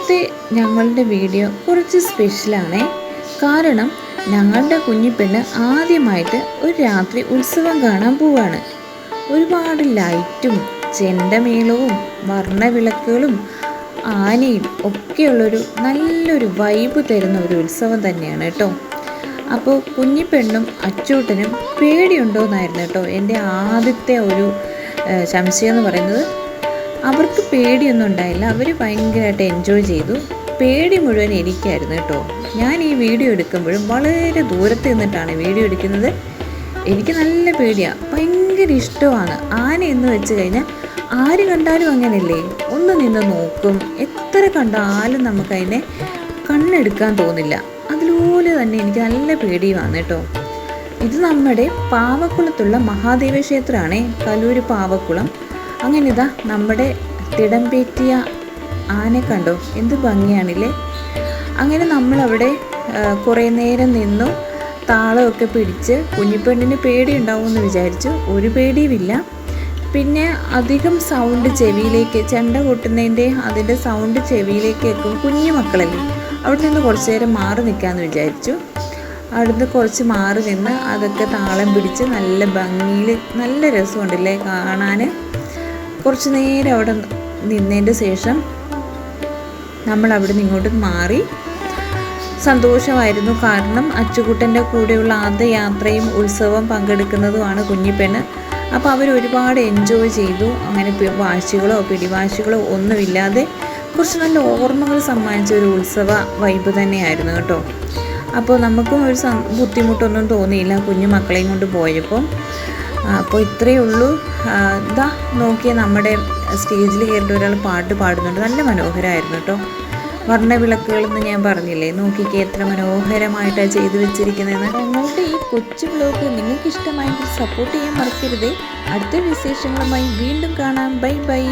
ഇന്നത്തെ ഞങ്ങളുടെ വീഡിയോ കുറച്ച് സ്പെഷ്യലാണേ. കാരണം ഞങ്ങളുടെ കുഞ്ഞിപ്പെണ്ണ് ആദ്യമായിട്ട് ഒരു രാത്രി ഉത്സവം കാണാൻ പോവാണ്. ഒരുപാട് ലൈറ്റും ചെണ്ടമേളവും വർണ്ണവിളക്കുകളും ആനയും ഒക്കെയുള്ളൊരു നല്ലൊരു വൈബ് തരുന്ന ഒരു ഉത്സവം തന്നെയാണ് കേട്ടോ. അപ്പോൾ കുഞ്ഞിപ്പെണ്ണും അച്ചൂട്ടനും പേടിയുണ്ടോയെന്നായിരുന്നു കേട്ടോ എൻ്റെ ആദ്യത്തെ ഒരു സംശയം എന്ന് പറയുന്നത്. അവർക്ക് പേടിയൊന്നും ഉണ്ടായില്ല, അവർ ഭയങ്കരമായിട്ട് എൻജോയ് ചെയ്തു. പേടി മുഴുവൻ എനിക്കായിരുന്നു കേട്ടോ. ഞാൻ ഈ വീഡിയോ എടുക്കുമ്പോഴും വളരെ ദൂരത്ത് നിന്നിട്ടാണ് വീഡിയോ എടുക്കുന്നത്. എനിക്ക് നല്ല പേടിയാണ്, ഭയങ്കര ഇഷ്ടമാണ്. ആന എന്ന് വെച്ച് കഴിഞ്ഞാൽ ആര് കണ്ടാലും അങ്ങനെയല്ലേ, ഒന്ന് നിന്ന് നോക്കും. എത്ര കണ്ടാലും നമുക്കതിനെ കണ്ണെടുക്കാൻ തോന്നില്ല. അതുപോലെ തന്നെ എനിക്ക് നല്ല പേടിയുമാണ് കേട്ടോ. ഇത് നമ്മുടെ പാവക്കുളത്തുള്ള മഹാദേവ ക്ഷേത്രമാണേ, കലൂർ പാവക്കുളം. അങ്ങനെ ഇതാ നമ്മുടെ തിടമ്പേറ്റിയ ആനെ കണ്ടോ, എന്ത് ഭംഗിയാണില്ലേ. അങ്ങനെ നമ്മളവിടെ കുറേ നേരം നിന്നു, താളമൊക്കെ പിടിച്ച്. കുഞ്ഞിപ്പെണ്ണിന് പേടി ഉണ്ടാവുമെന്ന് വിചാരിച്ചു, ഒരു പേടിയുമില്ല. പിന്നെ അധികം സൗണ്ട് ചെവിയിലേക്ക്, ചെണ്ട കൊട്ടുന്നതിൻ്റെ അതിൻ്റെ സൗണ്ട് ചെവിയിലേക്ക് കേൾക്കും. കുഞ്ഞു മക്കളല്ലേ, അവിടെ നിന്ന് കുറച്ച് നേരം മാറി നിൽക്കാമെന്ന് വിചാരിച്ചു. അവിടുന്ന് കുറച്ച് മാറി നിന്ന് അതൊക്കെ താളം പിടിച്ച് നല്ല ഭംഗിയിൽ, നല്ല രസമുണ്ടല്ലേ കാണാൻ. കുറച്ച് നേരം അവിടെ നിന്നതിൻ്റെ ശേഷം നമ്മൾ അവിടെ നിന്ന് ഇങ്ങോട്ട് മാറി. സന്തോഷമായിരുന്നു, കാരണം അച്ചുകുട്ടൻ്റെ കൂടെയുള്ള ആദ്യ യാത്രയും ഉത്സവം പങ്കെടുക്കുന്നതുമാണ് കുഞ്ഞിപ്പെണ്ണ്. അപ്പോൾ അവർ ഒരുപാട് എൻജോയ് ചെയ്തു. അങ്ങനെ വാശികളോ പിടിവാശികളോ ഒന്നുമില്ലാതെ കുറച്ച് നല്ല ഓർമ്മകൾ സമ്മാനിച്ച ഒരു ഉത്സവ വൈബ് തന്നെയായിരുന്നു കേട്ടോ. അപ്പോൾ നമുക്കും ഒരു ബുദ്ധിമുട്ടൊന്നും തോന്നിയില്ല കുഞ്ഞു മക്കളെയും കൊണ്ട് പോയപ്പോൾ. അപ്പോൾ ഇത്രയേ ഉള്ളൂ. ഇതാ നോക്കിയ നമ്മുടെ സ്റ്റേജിൽ കയറിയിട്ട് ഒരാൾ പാട്ട് പാടുന്നുണ്ട്, നല്ല മനോഹരമായിരുന്നു കേട്ടോ. വർണ്ണവിളക്കുകളെന്ന് ഞാൻ പറഞ്ഞില്ലേ, നോക്കിക്കേ എത്ര മനോഹരമായിട്ടാണ് ചെയ്തു വെച്ചിരിക്കുന്നതെന്ന്. ഞങ്ങളുടെ ഈ കൊച്ചു വ്ലോഗ് നിങ്ങൾക്ക് ഇഷ്ടമായെങ്കിൽ സപ്പോർട്ട് ചെയ്യാൻ മറക്കരുതേ. അടുത്ത വിശേഷങ്ങളുമായി വീണ്ടും കാണാം. Bye bye.